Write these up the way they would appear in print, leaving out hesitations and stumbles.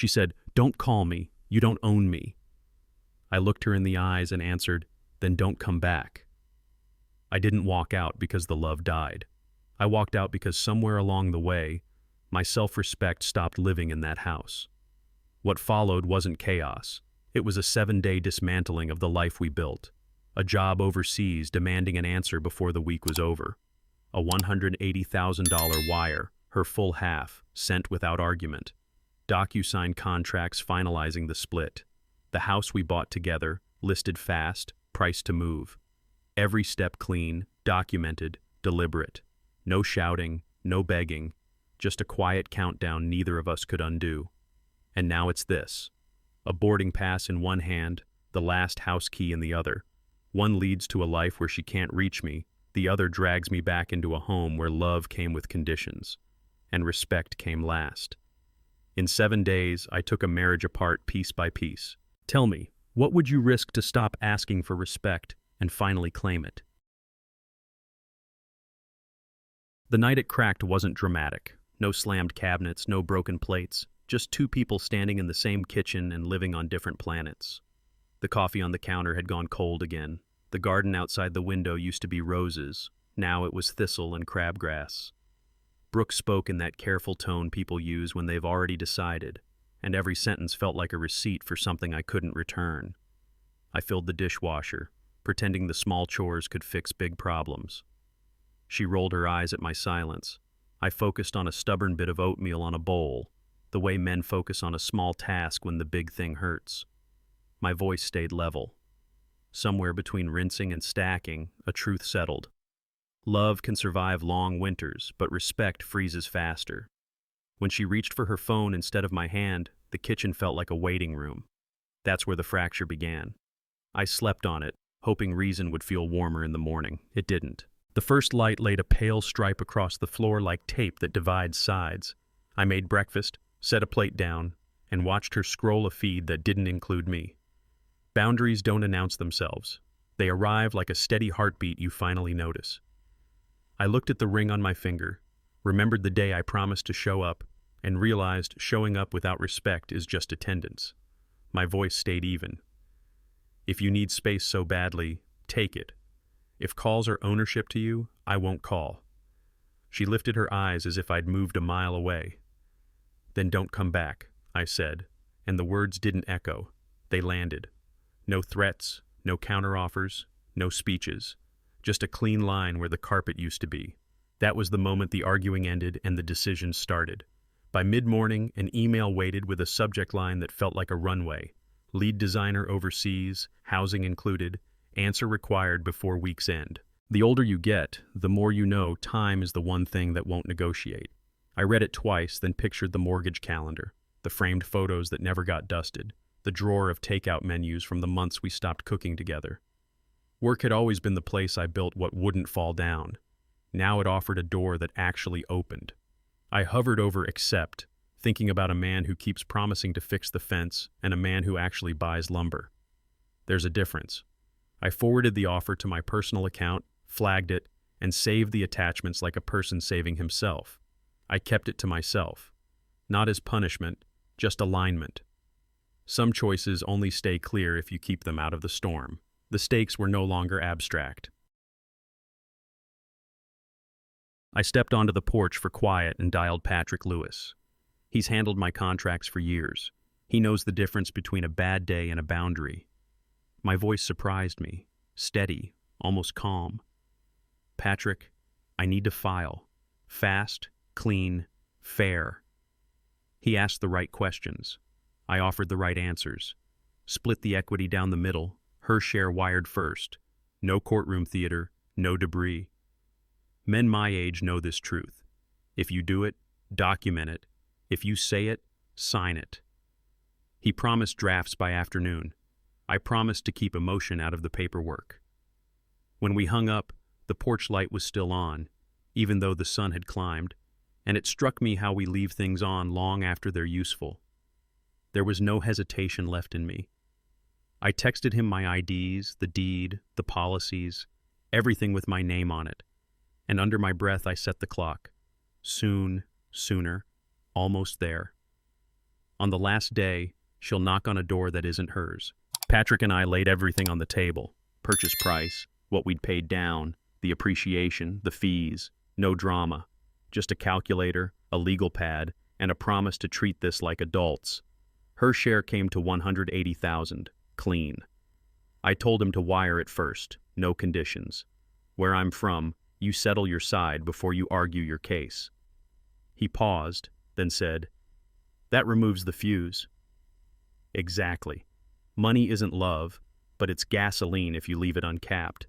She said, "Don't call me. You don't own me." I looked her in the eyes and answered, "Then don't come back." I didn't walk out because the love died. I walked out because somewhere along the way, my self-respect stopped living in that house. What followed wasn't chaos. It was a 7-day dismantling of the life we built. A job overseas demanding an answer before the week was over. A $180,000 wire, her full half, sent without argument. DocuSign contracts finalizing the split. The house we bought together, listed fast, priced to move. Every step clean, documented, deliberate. No shouting, no begging, just a quiet countdown neither of us could undo. And now it's this. A boarding pass in one hand, the last house key in the other. One leads to a life where she can't reach me, the other drags me back into a home where love came with conditions, and respect came last. In 7 days, I took a marriage apart piece by piece. Tell me, what would you risk to stop asking for respect and finally claim it? The night it cracked wasn't dramatic. No slammed cabinets, no broken plates, just two people standing in the same kitchen and living on different planets. The coffee on the counter had gone cold again. The garden outside the window used to be roses. Now it was thistle and crabgrass. Brooke spoke in that careful tone people use when they've already decided, and every sentence felt like a receipt for something I couldn't return. I filled the dishwasher, pretending the small chores could fix big problems. She rolled her eyes at my silence. I focused on a stubborn bit of oatmeal on a bowl, the way men focus on a small task when the big thing hurts. My voice stayed level. Somewhere between rinsing and stacking, a truth settled. Love can survive long winters, but respect freezes faster. When she reached for her phone instead of my hand, the kitchen felt like a waiting room. That's where the fracture began. I slept on it, hoping reason would feel warmer in the morning. It didn't. The first light laid a pale stripe across the floor like tape that divides sides. I made breakfast, set a plate down, and watched her scroll a feed that didn't include me. Boundaries don't announce themselves. They arrive like a steady heartbeat you finally notice. I looked at the ring on my finger, remembered the day I promised to show up, and realized showing up without respect is just attendance. My voice stayed even. If you need space so badly, take it. If calls are ownership to you, I won't call. She lifted her eyes as if I'd moved a mile away. Then don't come back, I said, and the words didn't echo. They landed. No threats, no counteroffers, no speeches. Just a clean line where the carpet used to be. That was the moment the arguing ended and the decision started. By mid-morning, an email waited with a subject line that felt like a runway. Lead designer overseas, housing included, answer required before week's end. The older you get, the more you know time is the one thing that won't negotiate. I read it twice, then pictured the mortgage calendar, the framed photos that never got dusted, the drawer of takeout menus from the months we stopped cooking together. Work had always been the place I built what wouldn't fall down. Now it offered a door that actually opened. I hovered over accept, thinking about a man who keeps promising to fix the fence and a man who actually buys lumber. There's a difference. I forwarded the offer to my personal account, flagged it, and saved the attachments like a person saving himself. I kept it to myself. Not as punishment, just alignment. Some choices only stay clear if you keep them out of the storm. The stakes were no longer abstract. I stepped onto the porch for quiet and dialed Patrick Lewis. He's handled my contracts for years. He knows the difference between a bad day and a boundary. My voice surprised me, steady, almost calm. "Patrick, I need to file. Fast, clean, fair." He asked the right questions. I offered the right answers. Split the equity down the middle, her share wired first. No courtroom theater, no debris. Men my age know this truth. If you do it, document it. If you say it, sign it. He promised drafts by afternoon. I promised to keep emotion out of the paperwork. When we hung up, the porch light was still on, even though the sun had climbed, and it struck me how we leave things on long after they're useful. There was no hesitation left in me. I texted him my IDs, the deed, the policies, everything with my name on it, and under my breath I set the clock. Soon, sooner, almost there. On the last day, she'll knock on a door that isn't hers. Patrick and I laid everything on the table. Purchase price, what we'd paid down, the appreciation, the fees, no drama. Just a calculator, a legal pad, and a promise to treat this like adults. Her share came to $180,000, clean. I told him to wire it first, no conditions. Where I'm from, you settle your side before you argue your case. He paused, then said, "That removes the fuse." Exactly. Money isn't love, but it's gasoline if you leave it uncapped.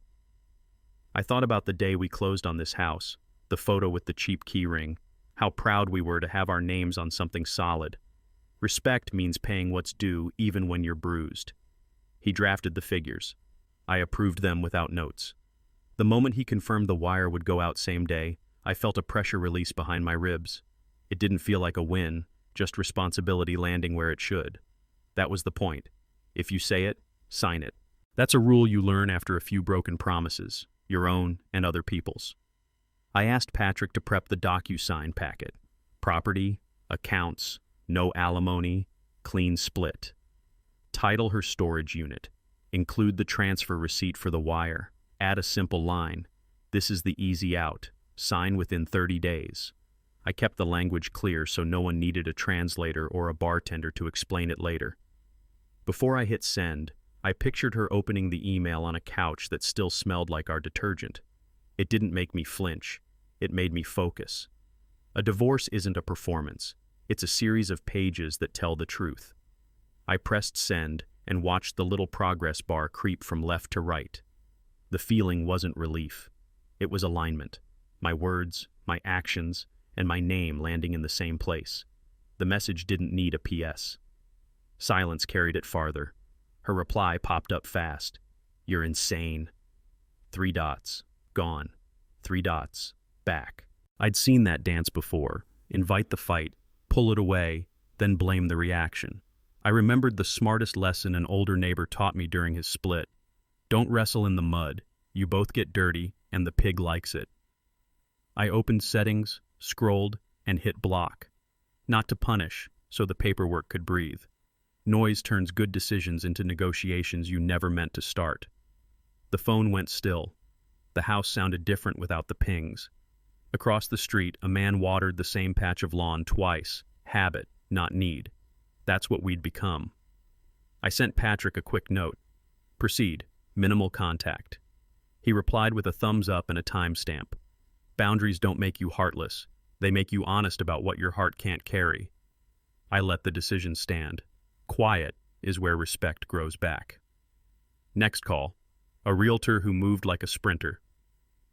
I thought about the day we closed on this house, the photo with the cheap keyring, how proud we were to have our names on something solid. Respect means paying what's due even when you're bruised. He drafted the figures. I approved them without notes. The moment he confirmed the wire would go out same day, I felt a pressure release behind my ribs. It didn't feel like a win, just responsibility landing where it should. That was the point. If you say it, sign it. That's a rule you learn after a few broken promises, your own and other people's. I asked Patrick to prep the DocuSign packet. Property, accounts, no alimony, clean split. Title her storage unit. Include the transfer receipt for the wire. Add a simple line. This is the easy out. Sign within 30 days. I kept the language clear so no one needed a translator or a bartender to explain it later. Before I hit send, I pictured her opening the email on a couch that still smelled like our detergent. It didn't make me flinch. It made me focus. A divorce isn't a performance. It's a series of pages that tell the truth. I pressed send and watched the little progress bar creep from left to right. The feeling wasn't relief. It was alignment. My words, my actions, and my name landing in the same place. The message didn't need a PS. Silence carried it farther. Her reply popped up fast. "You're insane." 3 dots. Gone. 3 dots. Back. I'd seen that dance before. Invite the fight, pull it away, then blame the reaction. I remembered the smartest lesson an older neighbor taught me during his split. Don't wrestle in the mud. You both get dirty, and the pig likes it. I opened settings, scrolled, and hit block. Not to punish, so the paperwork could breathe. Noise turns good decisions into negotiations you never meant to start. The phone went still. The house sounded different without the pings. Across the street, a man watered the same patch of lawn twice. Habit, not need. That's what we'd become. I sent Patrick a quick note. Proceed. Minimal contact. He replied with a thumbs up and a timestamp. Boundaries don't make you heartless. They make you honest about what your heart can't carry. I let the decision stand. Quiet is where respect grows back. Next call. A realtor who moved like a sprinter.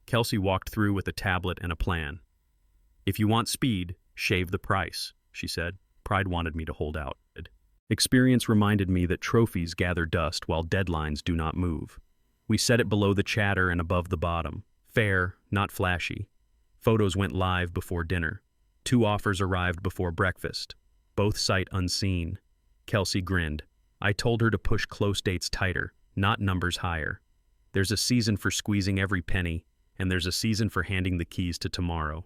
Kelsey walked through with a tablet and a plan. "If you want speed, shave the price," she said. Pride wanted me to hold out. Experience reminded me that trophies gather dust while deadlines do not move. We set it below the chatter and above the bottom. Fair, not flashy. Photos went live before dinner. 2 offers arrived before breakfast. Both sight unseen. Kelsey grinned. I told her to push close dates tighter, not numbers higher. There's a season for squeezing every penny, and there's a season for handing the keys to tomorrow.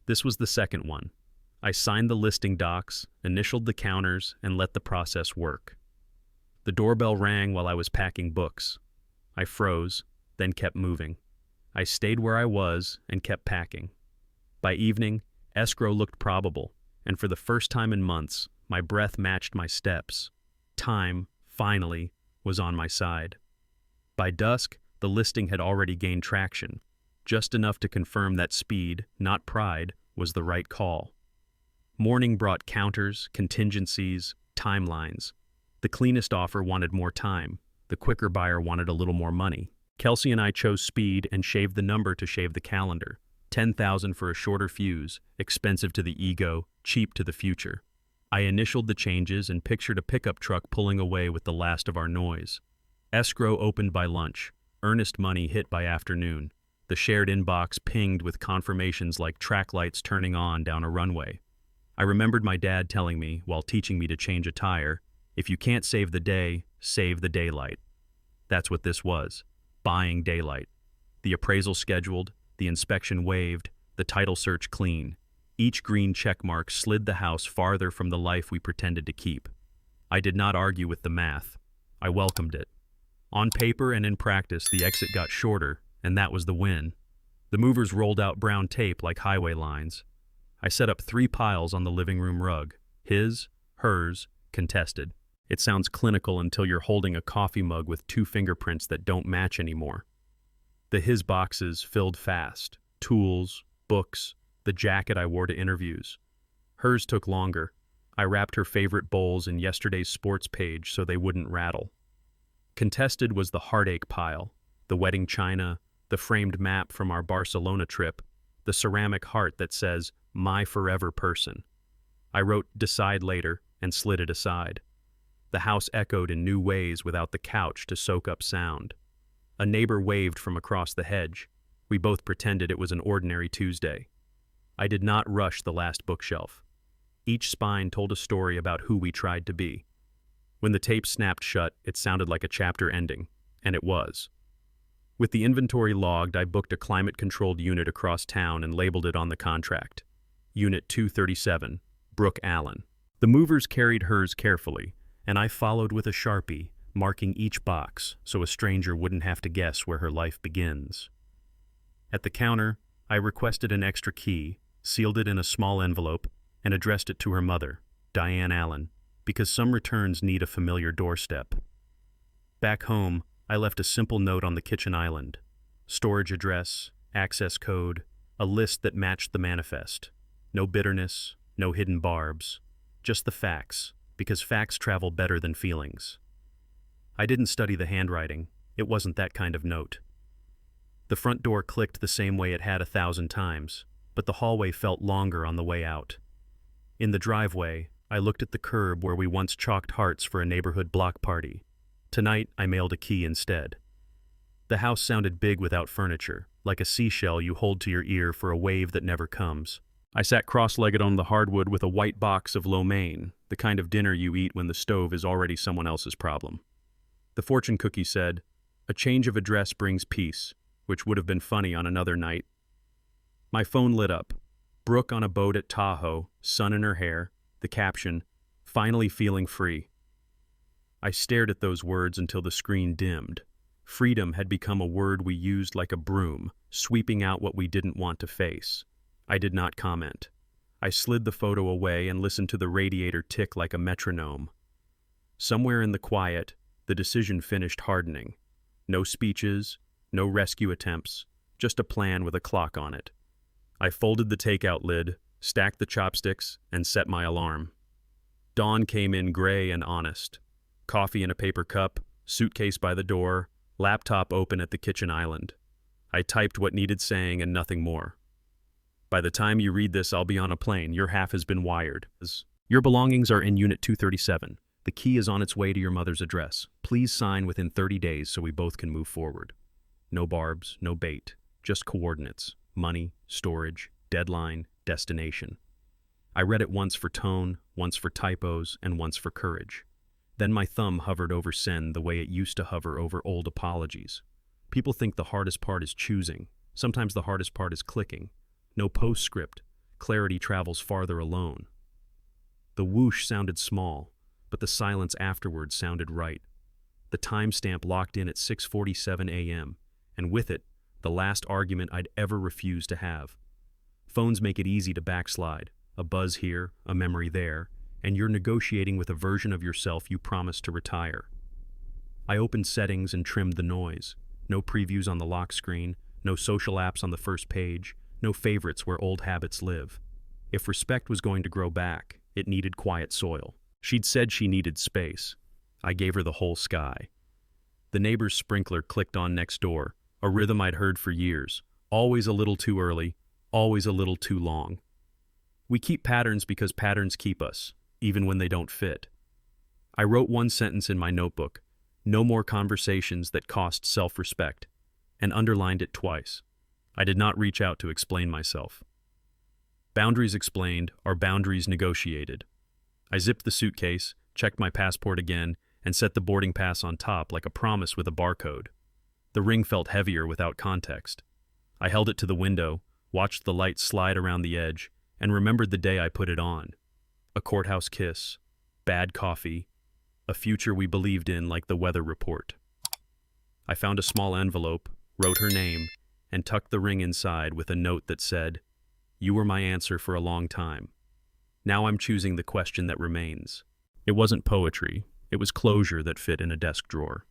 This was the second one. I signed the listing docs, initialed the counters, and let the process work. The doorbell rang while I was packing books. I froze, then kept moving. I stayed where I was and kept packing. By evening, escrow looked probable, and for the first time in months, my breath matched my steps. Time, finally, was on my side. By dusk, the listing had already gained traction, just enough to confirm that speed, not pride, was the right call. Morning brought counters, contingencies, timelines. The cleanest offer wanted more time. The quicker buyer wanted a little more money. Kelsey and I chose speed and shaved the number to shave the calendar. $10,000 for a shorter fuse, expensive to the ego, cheap to the future. I initialed the changes and pictured a pickup truck pulling away with the last of our noise. Escrow opened by lunch. Earnest money hit by afternoon. The shared inbox pinged with confirmations like track lights turning on down a runway. I remembered my dad telling me, while teaching me to change a tire, if you can't save the day, save the daylight. That's what this was. Buying daylight. The appraisal scheduled, the inspection waived, the title search clean. Each green checkmark slid the house farther from the life we pretended to keep. I did not argue with the math. I welcomed it. On paper and in practice, the exit got shorter, and that was the win. The movers rolled out brown tape like highway lines. I set up 3 piles on the living room rug. His, hers, contested. It sounds clinical until you're holding a coffee mug with 2 fingerprints that don't match anymore. The his boxes filled fast. Tools, books, the jacket I wore to interviews. Hers took longer. I wrapped her favorite bowls in yesterday's sports page so they wouldn't rattle. Contested was the heartache pile, the wedding china, the framed map from our Barcelona trip, the ceramic heart that says, "My forever person." I wrote "decide later" and slid it aside. The house echoed in new ways without the couch to soak up sound. A neighbor waved from across the hedge. We both pretended it was an ordinary Tuesday. I did not rush the last bookshelf. Each spine told a story about who we tried to be. When the tape snapped shut, it sounded like a chapter ending, and it was. With the inventory logged, I booked a climate-controlled unit across town and labeled it on the contract. Unit 237, Brooke Allen. The movers carried hers carefully, and I followed with a Sharpie, marking each box so a stranger wouldn't have to guess where her life begins. At the counter, I requested an extra key, sealed it in a small envelope, and addressed it to her mother, Diane Allen, because some returns need a familiar doorstep. Back home, I left a simple note on the kitchen island. Storage address, access code, a list that matched the manifest. No bitterness, no hidden barbs, just the facts, because facts travel better than feelings. I didn't study the handwriting. It wasn't that kind of note. The front door clicked the same way it had 1,000 times, but the hallway felt longer on the way out. In the driveway, I looked at the curb where we once chalked hearts for a neighborhood block party. Tonight, I mailed a key instead. The house sounded big without furniture, like a seashell you hold to your ear for a wave that never comes. I sat cross-legged on the hardwood with a white box of lo mein, the kind of dinner you eat when the stove is already someone else's problem. The fortune cookie said, "A change of address brings peace," which would have been funny on another night. My phone lit up. Brooke on a boat at Tahoe, sun in her hair, the caption, "Finally feeling free." I stared at those words until the screen dimmed. Freedom had become a word we used like a broom, sweeping out what we didn't want to face. I did not comment. I slid the photo away and listened to the radiator tick like a metronome. Somewhere in the quiet, the decision finished hardening. No speeches, no rescue attempts, just a plan with a clock on it. I folded the takeout lid, stacked the chopsticks, and set my alarm. Dawn came in gray and honest. Coffee in a paper cup, suitcase by the door, laptop open at the kitchen island. I typed what needed saying and nothing more. By the time you read this, I'll be on a plane. Your half has been wired. Your belongings are in Unit 237. The key is on its way to your mother's address. Please sign within 30 days so we both can move forward. No barbs, no bait, just coordinates. Money, storage, deadline, destination. I read it once for tone, once for typos, and once for courage. Then my thumb hovered over send the way it used to hover over old apologies. People think the hardest part is choosing. Sometimes the hardest part is clicking. No postscript. Clarity travels farther alone. The whoosh sounded small, but the silence afterwards sounded right. The timestamp locked in at 6:47 a.m., and with it, the last argument I'd ever refused to have. Phones make it easy to backslide. A buzz here, a memory there, and you're negotiating with a version of yourself you promised to retire. I opened settings and trimmed the noise. No previews on the lock screen, no social apps on the first page, no favorites where old habits live. If respect was going to grow back, it needed quiet soil. She'd said she needed space. I gave her the whole sky. The neighbor's sprinkler clicked on next door, a rhythm I'd heard for years. Always a little too early, always a little too long. We keep patterns because patterns keep us, even when they don't fit. I wrote one sentence in my notebook, "No more conversations that cost self-respect," and underlined it twice. I did not reach out to explain myself. Boundaries explained are boundaries negotiated. I zipped the suitcase, checked my passport again, and set the boarding pass on top like a promise with a barcode. The ring felt heavier without context. I held it to the window, watched the light slide around the edge, and remembered the day I put it on. A courthouse kiss, bad coffee, a future we believed in like the weather report. I found a small envelope, wrote her name, and tucked the ring inside with a note that said, "You were my answer for a long time. Now I'm choosing the question that remains." It wasn't poetry, it was closure that fit in a desk drawer.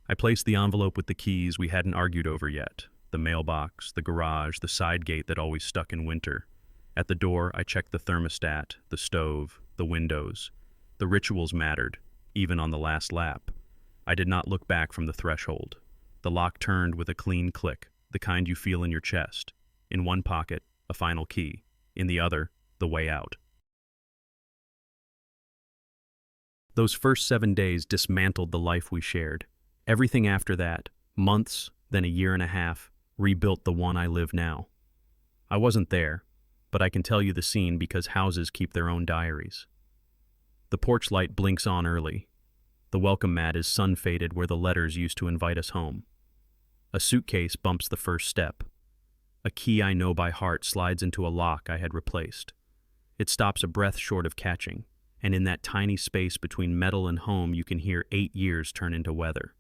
I placed the envelope with the keys we hadn't argued over yet, the mailbox, the garage, the side gate that always stuck in winter. At the door, I checked the thermostat, the stove, the windows. The rituals mattered, even on the last lap. I did not look back from the threshold. The lock turned with a clean click, the kind you feel in your chest. In one pocket, a final key. In the other, the way out. Those first 7 days dismantled the life we shared. Everything after that, months, then a year and a half, rebuilt the one I live now. I wasn't there, but I can tell you the scene because houses keep their own diaries. The porch light blinks on early. The welcome mat is sun-faded where the letters used to invite us home. A suitcase bumps the first step. A key I know by heart slides into a lock I had replaced. It stops a breath short of catching, and in that tiny space between metal and home you can hear 8 years turn into weather.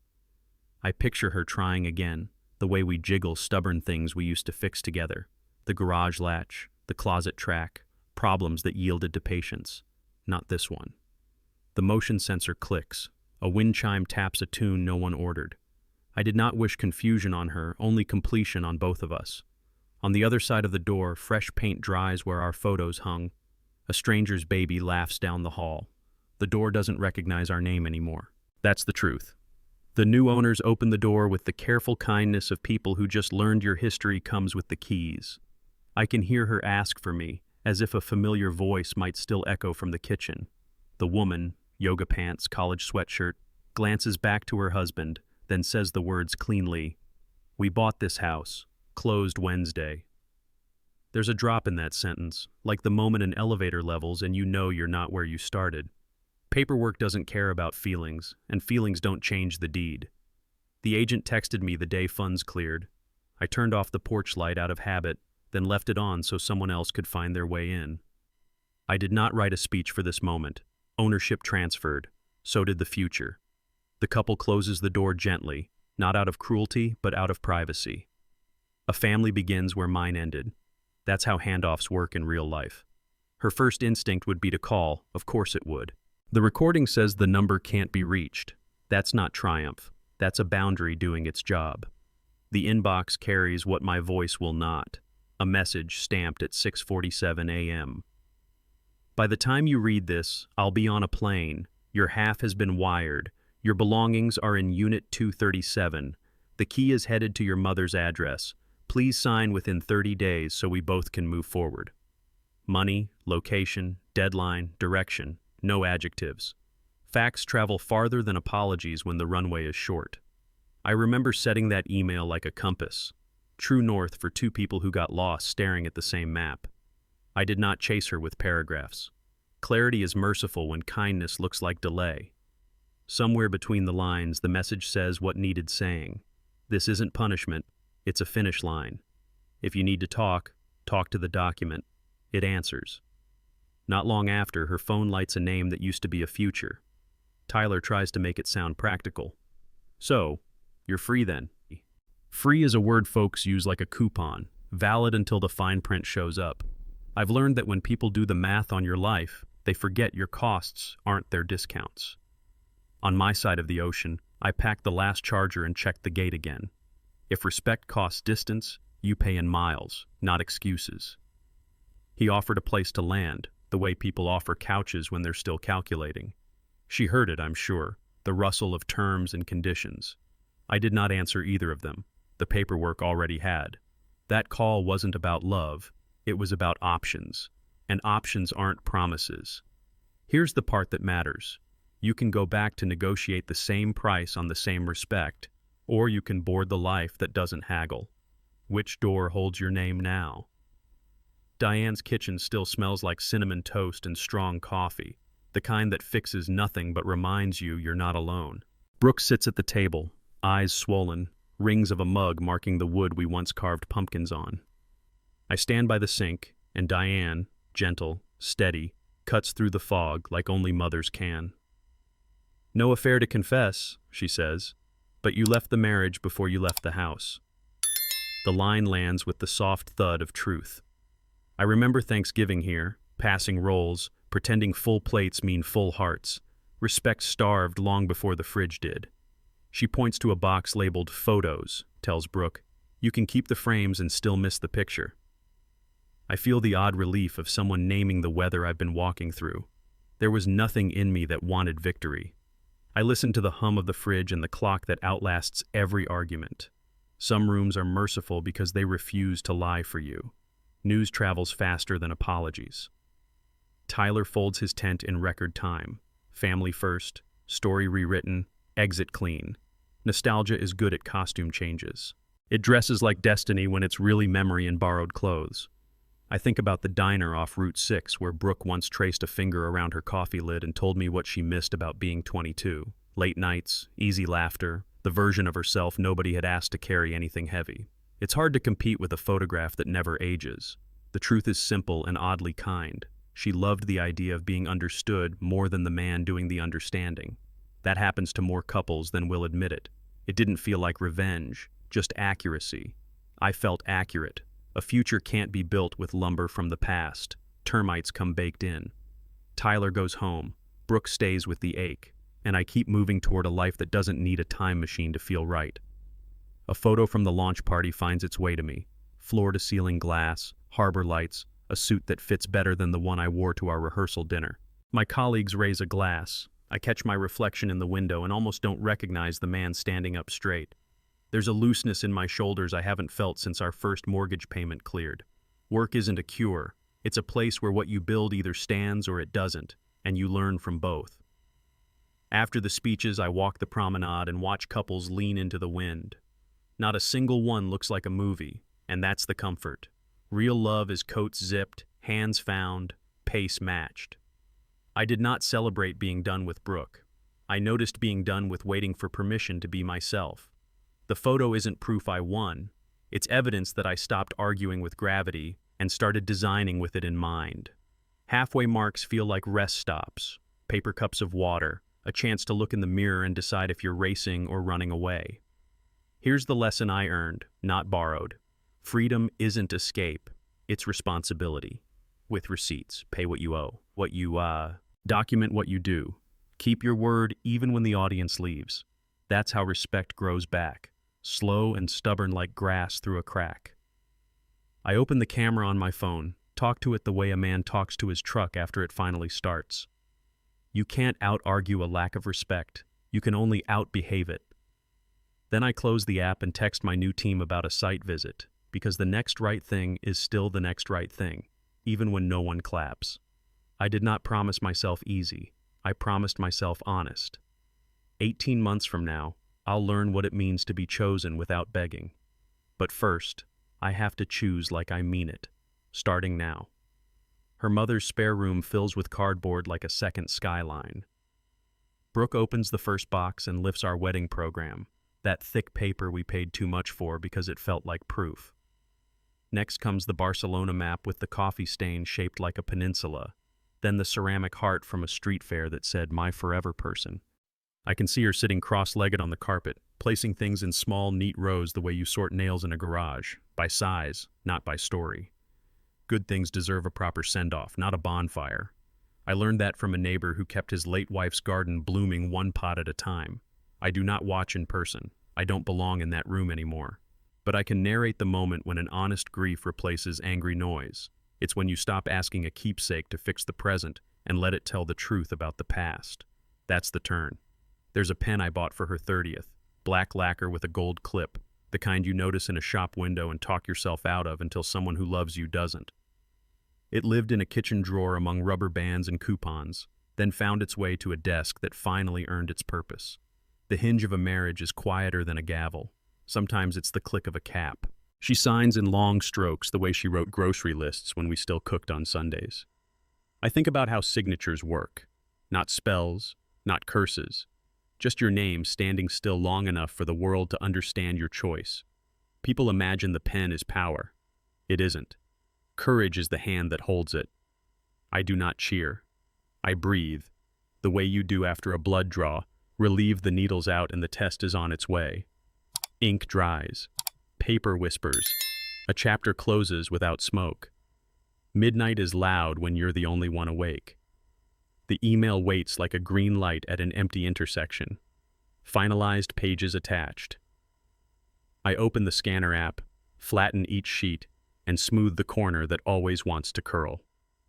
I picture her trying again, the way we jiggle stubborn things we used to fix together. The garage latch, the closet track, problems that yielded to patience. Not this one. The motion sensor clicks. A wind chime taps a tune no one ordered. I did not wish confusion on her, only completion on both of us. On the other side of the door, fresh paint dries where our photos hung. A stranger's baby laughs down the hall. The door doesn't recognize our name anymore. That's the truth. The new owners open the door with the careful kindness of people who just learned your history comes with the keys. I can hear her ask for me, as if a familiar voice might still echo from the kitchen. The woman, yoga pants, college sweatshirt, glances back to her husband, then says the words cleanly, "We bought this house, closed Wednesday." There's a drop in that sentence, like the moment an elevator levels and you know you're not where you started. Paperwork doesn't care about feelings, and feelings don't change the deed. The agent texted me the day funds cleared. I turned off the porch light out of habit, then left it on so someone else could find their way in. I did not write a speech for this moment. Ownership transferred. So did the future. The couple closes the door gently, not out of cruelty, but out of privacy. A family begins where mine ended. That's how handoffs work in real life. Her first instinct would be to call, of course it would. The recording says the number can't be reached. That's not triumph. That's a boundary doing its job. The inbox carries what my voice will not. A message stamped at 6:47 a.m. By the time you read this, I'll be on a plane. Your half has been wired. Your belongings are in Unit 237. The key is headed to your mother's address. Please sign within 30 days so we both can move forward. Money, location, deadline, direction. No adjectives. Facts travel farther than apologies when the runway is short. I remember setting that email like a compass. True north for two people who got lost staring at the same map. I did not chase her with paragraphs. Clarity is merciful when kindness looks like delay. Somewhere between the lines, the message says what needed saying. This isn't punishment, it's a finish line. If you need to talk to the document. It answers. Not long after, her phone lights a name that used to be a future. Tyler tries to make it sound practical. "So, you're free then." Free is a word folks use like a coupon, valid until the fine print shows up. I've learned that when people do the math on your life, they forget your costs aren't their discounts. On my side of the ocean, I packed the last charger and checked the gate again. If respect costs distance, you pay in miles, not excuses. He offered a place to land, the way people offer couches when they're still calculating. She heard it, I'm sure, the rustle of terms and conditions. I did not answer either of them. The paperwork already had. That call wasn't about love, it was about options. And options aren't promises. Here's the part that matters. You can go back to negotiate the same price on the same respect, or you can board the life that doesn't haggle. Which door holds your name now? Diane's kitchen still smells like cinnamon toast and strong coffee, the kind that fixes nothing but reminds you you're not alone. Brooke sits at the table, eyes swollen, rings of a mug marking the wood we once carved pumpkins on. I stand by the sink, and Diane, gentle, steady, cuts through the fog like only mothers can. "No affair to confess," she says, "but you left the marriage before you left the house." The line lands with the soft thud of truth. I remember Thanksgiving here, passing rolls, pretending full plates mean full hearts. Respect starved long before the fridge did. She points to a box labeled photos, tells Brooke, "You can keep the frames and still miss the picture." I feel the odd relief of someone naming the weather I've been walking through. There was nothing in me that wanted victory. I listen to the hum of the fridge and the clock that outlasts every argument. Some rooms are merciful because they refuse to lie for you. News travels faster than apologies. Tyler folds his tent in record time. Family first, story rewritten, exit clean. Nostalgia is good at costume changes. It dresses like destiny when it's really memory and borrowed clothes. I think about the diner off Route 6 where Brooke once traced a finger around her coffee lid and told me what she missed about being 22. Late nights, easy laughter, the version of herself nobody had asked to carry anything heavy. It's hard to compete with a photograph that never ages. The truth is simple and oddly kind. She loved the idea of being understood more than the man doing the understanding. That happens to more couples than will admit it. It didn't feel like revenge, just accuracy. I felt accurate. A future can't be built with lumber from the past. Termites come baked in. Tyler goes home. Brooke stays with the ache. And I keep moving toward a life that doesn't need a time machine to feel right. A photo from the launch party finds its way to me. Floor-to-ceiling glass, harbor lights, a suit that fits better than the one I wore to our rehearsal dinner. My colleagues raise a glass. I catch my reflection in the window and almost don't recognize the man standing up straight. There's a looseness in my shoulders I haven't felt since our first mortgage payment cleared. Work isn't a cure. It's a place where what you build either stands or it doesn't, and you learn from both. After the speeches, I walk the promenade and watch couples lean into the wind. Not a single one looks like a movie, and that's the comfort. Real love is coats zipped, hands found, pace matched. I did not celebrate being done with Brooke. I noticed being done with waiting for permission to be myself. The photo isn't proof I won. It's evidence that I stopped arguing with gravity and started designing with it in mind. Halfway marks feel like rest stops, paper cups of water, a chance to look in the mirror and decide if you're racing or running away. Here's the lesson I earned, not borrowed. Freedom isn't escape, it's responsibility. With receipts, pay what you owe. Document what you do. Keep your word even when the audience leaves. That's how respect grows back, slow and stubborn like grass through a crack. I open the camera on my phone, talk to it the way a man talks to his truck after it finally starts. You can't out-argue a lack of respect. You can only out-behave it. Then I close the app and text my new team about a site visit, because the next right thing is still the next right thing, even when no one claps. I did not promise myself easy. I promised myself honest. 18 months from now, I'll learn what it means to be chosen without begging. But first, I have to choose like I mean it, starting now. Her mother's spare room fills with cardboard like a second skyline. Brooke opens the first box and lifts our wedding program, that thick paper we paid too much for because it felt like proof. Next comes the Barcelona map with the coffee stain shaped like a peninsula, then the ceramic heart from a street fair that said, "My forever person." I can see her sitting cross-legged on the carpet, placing things in small, neat rows the way you sort nails in a garage, by size, not by story. Good things deserve a proper send-off, not a bonfire. I learned that from a neighbor who kept his late wife's garden blooming one pot at a time. I do not watch in person. I don't belong in that room anymore. But I can narrate the moment when an honest grief replaces angry noise. It's when you stop asking a keepsake to fix the present and let it tell the truth about the past. That's the turn. There's a pen I bought for her 30th, black lacquer with a gold clip, the kind you notice in a shop window and talk yourself out of until someone who loves you doesn't. It lived in a kitchen drawer among rubber bands and coupons, then found its way to a desk that finally earned its purpose. The hinge of a marriage is quieter than a gavel. Sometimes it's the click of a cap. She signs in long strokes the way she wrote grocery lists when we still cooked on Sundays. I think about how signatures work. Not spells, not curses. Just your name standing still long enough for the world to understand your choice. People imagine the pen is power. It isn't. Courage is the hand that holds it. I do not cheer. I breathe, the way you do after a blood draw, relieve the needles out and the test is on its way. Ink dries. Paper whispers. A chapter closes without smoke. Midnight is loud when you're the only one awake. The email waits like a green light at an empty intersection. Finalized pages attached. I open the scanner app, flatten each sheet, and smooth the corner that always wants to curl.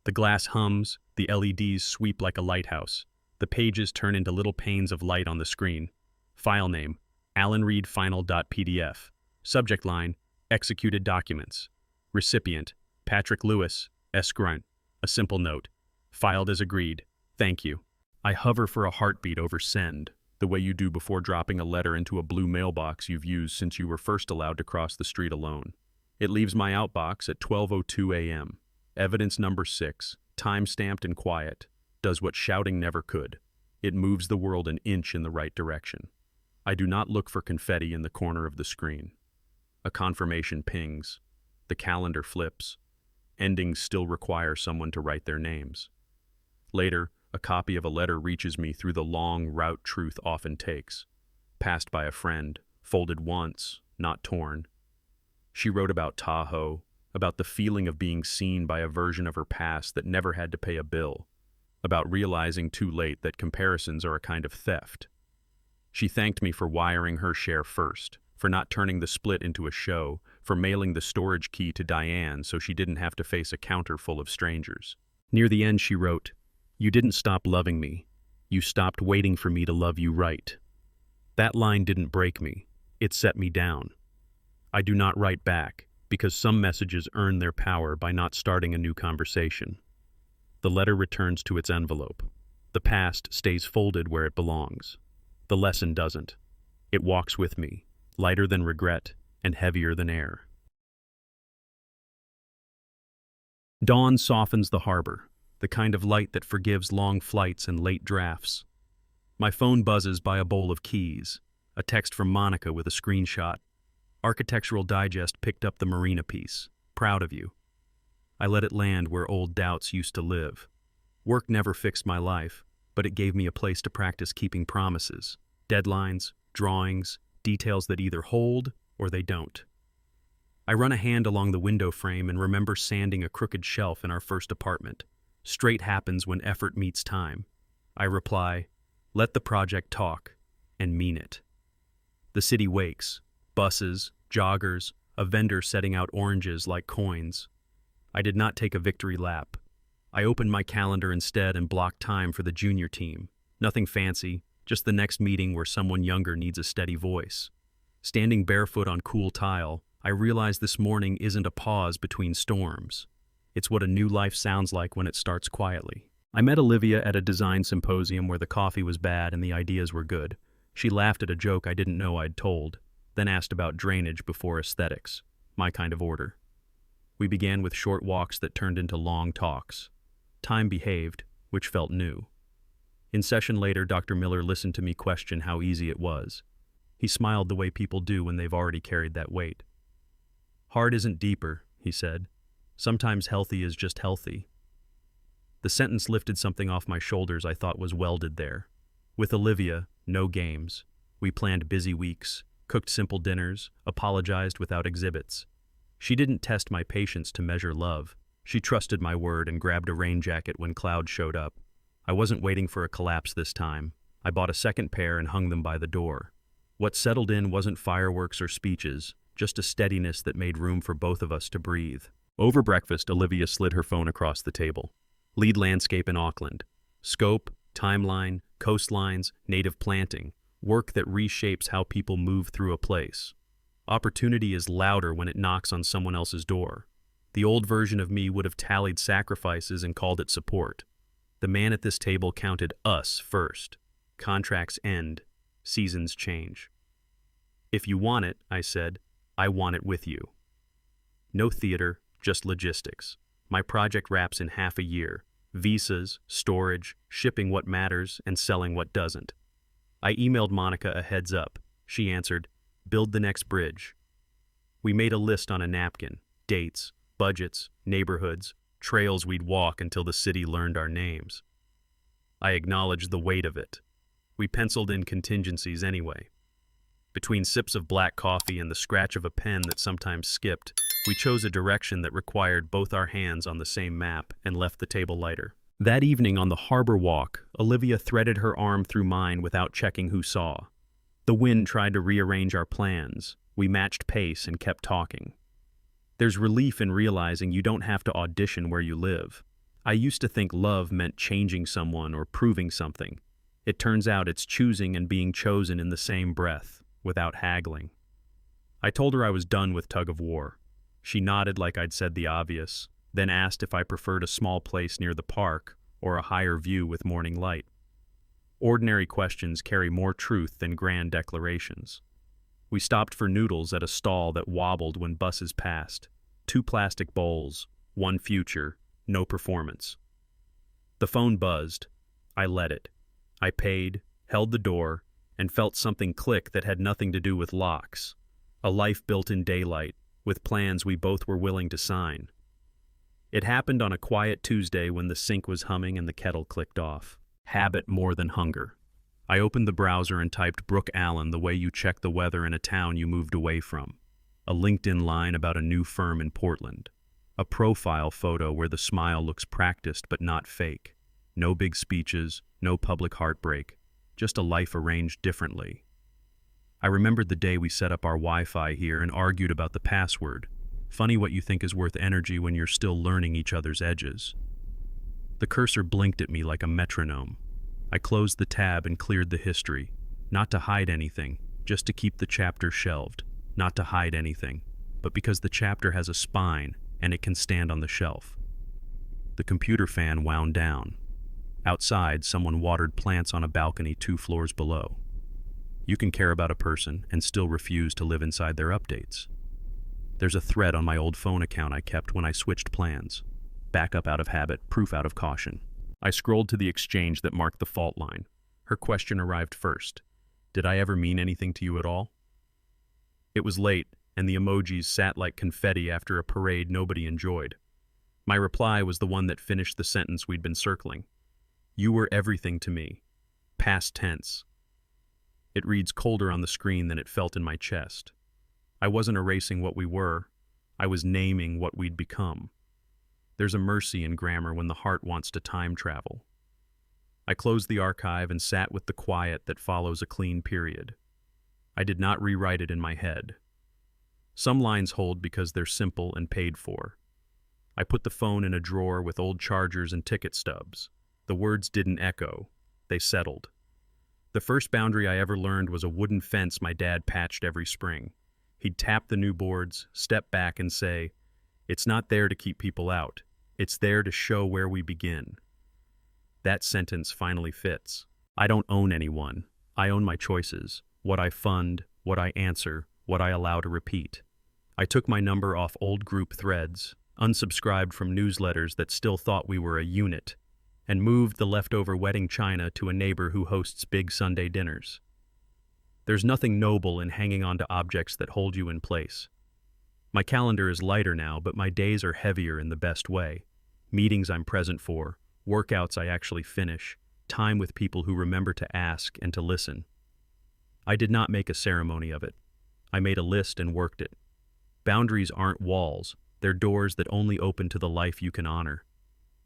The glass hums, the LEDs sweep like a lighthouse. The pages turn into little panes of light on the screen. File name, AlanReedFinal.pdf. Subject line, executed documents. Recipient, Patrick Lewis, S. Grunt. A simple note. Filed as agreed. Thank you. I hover for a heartbeat over send, the way you do before dropping a letter into a blue mailbox you've used since you were first allowed to cross the street alone. It leaves my outbox at 12:02 a.m. Evidence number 6, time-stamped and quiet, does what shouting never could. It moves the world an inch in the right direction. I do not look for confetti in the corner of the screen. A confirmation pings. The calendar flips. Endings still require someone to write their names. Later, a copy of a letter reaches me through the long route truth often takes. Passed by a friend, folded once, not torn. She wrote about Tahoe, about the feeling of being seen by a version of her past that never had to pay a bill, about realizing too late that comparisons are a kind of theft. She thanked me for wiring her share first, for not turning the split into a show, for mailing the storage key to Diane so she didn't have to face a counter full of strangers. Near the end she wrote, "You didn't stop loving me. You stopped waiting for me to love you right." That line didn't break me. It set me down. I do not write back, because some messages earn their power by not starting a new conversation. The letter returns to its envelope. The past stays folded where it belongs. The lesson doesn't. It walks with me, lighter than regret and heavier than air. Dawn softens the harbor, the kind of light that forgives long flights and late drafts. My phone buzzes by a bowl of keys, a text from Monica with a screenshot. Architectural Digest picked up the marina piece. Proud of you. I let it land where old doubts used to live. Work never fixed my life, but it gave me a place to practice keeping promises, deadlines, drawings, details that either hold or they don't. I run a hand along the window frame and remember sanding a crooked shelf in our first apartment. Straight happens when effort meets time. I reply, let the project talk, and mean it. The city wakes. Buses, joggers, a vendor setting out oranges like coins. I did not take a victory lap. I opened my calendar instead and blocked time for the junior team. Nothing fancy, just the next meeting where someone younger needs a steady voice. Standing barefoot on cool tile, I realized this morning isn't a pause between storms. It's what a new life sounds like when it starts quietly. I met Olivia at a design symposium where the coffee was bad and the ideas were good. She laughed at a joke I didn't know I'd told, then asked about drainage before aesthetics, my kind of order. We began with short walks that turned into long talks. Time behaved, which felt new. In session later, Dr. Miller listened to me question how easy it was. He smiled the way people do when they've already carried that weight. Hard isn't deeper, he said. Sometimes healthy is just healthy. The sentence lifted something off my shoulders I thought was welded there. With Olivia, no games. We planned busy weeks, cooked simple dinners, apologized without exhibits. She didn't test my patience to measure love. She trusted my word and grabbed a rain jacket when clouds showed up. I wasn't waiting for a collapse this time. I bought a second pair and hung them by the door. What settled in wasn't fireworks or speeches, just a steadiness that made room for both of us to breathe. Over breakfast, Olivia slid her phone across the table. Lead landscape in Auckland. Scope, timeline, coastlines, native planting. Work that reshapes how people move through a place. Opportunity is louder when it knocks on someone else's door. The old version of me would have tallied sacrifices and called it support. The man at this table counted us first. Contracts end. Seasons change. If you want it, I said, I want it with you. No theater, just logistics. My project wraps in half a year. Visas, storage, shipping what matters, and selling what doesn't. I emailed Monica a heads up. She answered, build the next bridge. We made a list on a napkin, dates, budgets, neighborhoods, trails we'd walk until the city learned our names. I acknowledged the weight of it. We penciled in contingencies anyway. Between sips of black coffee and the scratch of a pen that sometimes skipped, we chose a direction that required both our hands on the same map and left the table lighter. That evening on the harbor walk, Olivia threaded her arm through mine without checking who saw. The wind tried to rearrange our plans. We matched pace and kept talking. There's relief in realizing you don't have to audition where you live. I used to think love meant changing someone or proving something. It turns out it's choosing and being chosen in the same breath, without haggling. I told her I was done with tug of war. She nodded like I'd said the obvious, then asked if I preferred a small place near the park or a higher view with morning light. Ordinary questions carry more truth than grand declarations. We stopped for noodles at a stall that wobbled when buses passed. 2 plastic bowls, 1 future, no performance. The phone buzzed. I let it. I paid, held the door, and felt something click that had nothing to do with locks. A life built in daylight, with plans we both were willing to sign. It happened on a quiet Tuesday when the sink was humming and the kettle clicked off. Habit more than hunger. I opened the browser and typed Brooke Allen the way you check the weather in a town you moved away from. A LinkedIn line about a new firm in Portland. A profile photo where the smile looks practiced but not fake. No big speeches, no public heartbreak, just a life arranged differently. I remembered the day we set up our Wi-Fi here and argued about the password. Funny what you think is worth energy when you're still learning each other's edges. The cursor blinked at me like a metronome. I closed the tab and cleared the history. Not to hide anything, just to keep the chapter shelved. Not to hide anything, but because the chapter has a spine and it can stand on the shelf. The computer fan wound down. Outside, someone watered plants on a balcony 2 floors below. You can care about a person and still refuse to live inside their updates. There's a thread on my old phone account I kept when I switched plans. Backup out of habit, proof out of caution. I scrolled to the exchange that marked the fault line. Her question arrived first. Did I ever mean anything to you at all? It was late, and the emojis sat like confetti after a parade nobody enjoyed. My reply was the one that finished the sentence we'd been circling. You were everything to me. Past tense. It reads colder on the screen than it felt in my chest. I wasn't erasing what we were. I was naming what we'd become. There's a mercy in grammar when the heart wants to time travel. I closed the archive and sat with the quiet that follows a clean period. I did not rewrite it in my head. Some lines hold because they're simple and paid for. I put the phone in a drawer with old chargers and ticket stubs. The words didn't echo. They settled. The first boundary I ever learned was a wooden fence my dad patched every spring. He'd tap the new boards, step back and say, "It's not there to keep people out. It's there to show where we begin." That sentence finally fits. I don't own anyone. I own my choices. What I fund, what I answer, what I allow to repeat. I took my number off old group threads, unsubscribed from newsletters that still thought we were a unit, and moved the leftover wedding china to a neighbor who hosts big Sunday dinners. There's nothing noble in hanging on to objects that hold you in place. My calendar is lighter now, but my days are heavier in the best way. Meetings I'm present for, workouts I actually finish, time with people who remember to ask and to listen. I did not make a ceremony of it. I made a list and worked it. Boundaries aren't walls, they're doors that only open to the life you can honor.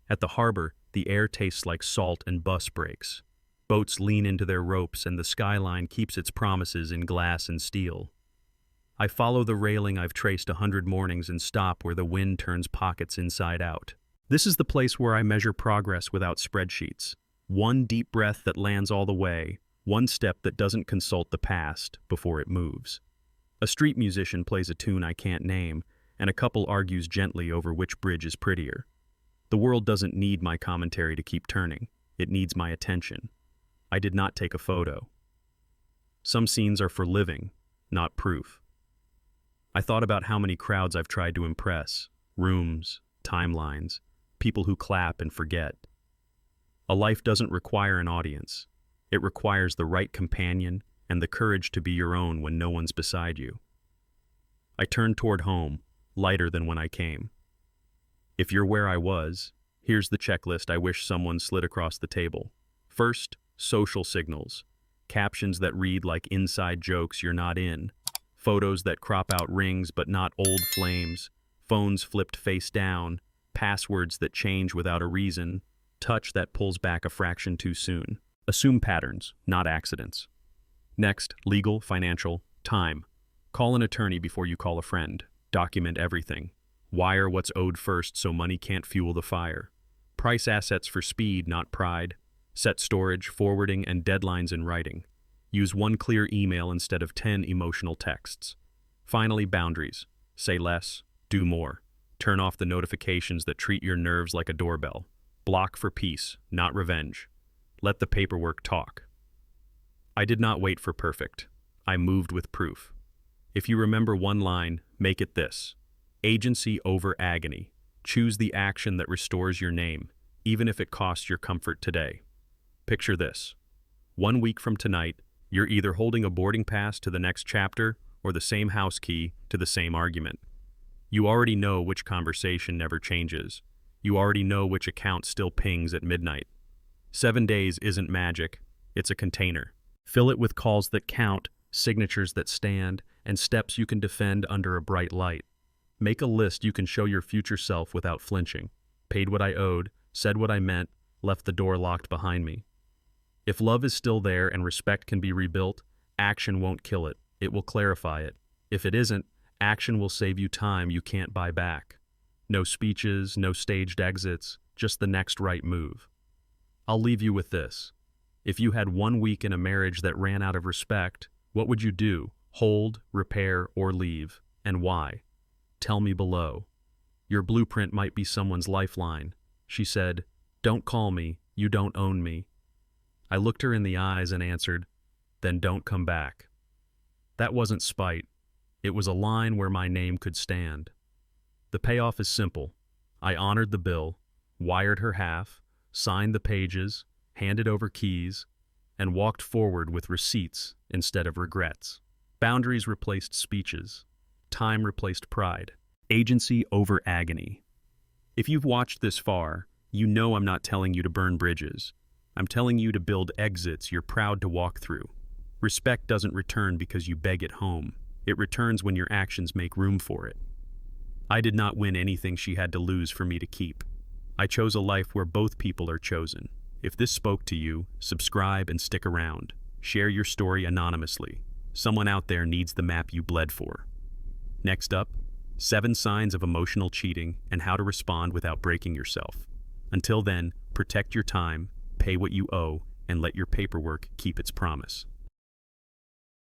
At the harbor, the air tastes like salt and bus brakes. Boats lean into their ropes and the skyline keeps its promises in glass and steel. I follow the railing I've traced 100 mornings and stop where the wind turns pockets inside out. This is the place where I measure progress without spreadsheets. One deep breath that lands all the way, one step that doesn't consult the past before it moves. A street musician plays a tune I can't name, and a couple argues gently over which bridge is prettier. The world doesn't need my commentary to keep turning. It needs my attention. I did not take a photo. Some scenes are for living, not proof. I thought about how many crowds I've tried to impress, rooms, timelines, people who clap and forget. A life doesn't require an audience. It requires the right companion and the courage to be your own when no one's beside you. I turned toward home, lighter than when I came. If you're where I was, here's the checklist I wish someone slid across the table. First, social signals. Captions that read like inside jokes you're not in. Photos that crop out rings but not old flames. Phones flipped face down. Passwords that change without a reason. Touch that pulls back a fraction too soon. Assume patterns, not accidents. Next, legal, financial, time. Call an attorney before you call a friend. Document everything. Wire what's owed first so money can't fuel the fire. Price assets for speed, not pride. Set storage, forwarding, and deadlines in writing. Use one clear email instead of 10 emotional texts. Finally, boundaries. Say less, do more. Turn off the notifications that treat your nerves like a doorbell. Block for peace, not revenge. Let the paperwork talk. I did not wait for perfect. I moved with proof. If you remember one line, make it this. Agency over agony. Choose the action that restores your name, even if it costs your comfort today. Picture this. 1 week from tonight, you're either holding a boarding pass to the next chapter or the same house key to the same argument. You already know which conversation never changes. You already know which account still pings at midnight. 7 days isn't magic, it's a container. Fill it with calls that count, signatures that stand, and steps you can defend under a bright light. Make a list you can show your future self without flinching. Paid what I owed, said what I meant, left the door locked behind me. If love is still there and respect can be rebuilt, action won't kill it, it will clarify it. If it isn't, action will save you time you can't buy back. No speeches, no staged exits, just the next right move. I'll leave you with this. If you had 1 week in a marriage that ran out of respect, what would you do? Hold, repair, or leave? And why? Tell me below. Your blueprint might be someone's lifeline. She said, "Don't call me, you don't own me." I looked her in the eyes and answered, "Then don't come back." That wasn't spite. It was a line where my name could stand. The payoff is simple. I honored the bill, wired her half, signed the pages, handed over keys, and walked forward with receipts instead of regrets. Boundaries replaced speeches. Time replaced pride. Agency over agony. If you've watched this far, you know I'm not telling you to burn bridges. I'm telling you to build exits you're proud to walk through. Respect doesn't return because you beg it home. It returns when your actions make room for it. I did not win anything she had to lose for me to keep. I chose a life where both people are chosen. If this spoke to you, subscribe and stick around. Share your story anonymously. Someone out there needs the map you bled for. Next up, 7 signs of emotional cheating and how to respond without breaking yourself. Until then, protect your time, pay what you owe, and let your paperwork keep its promise.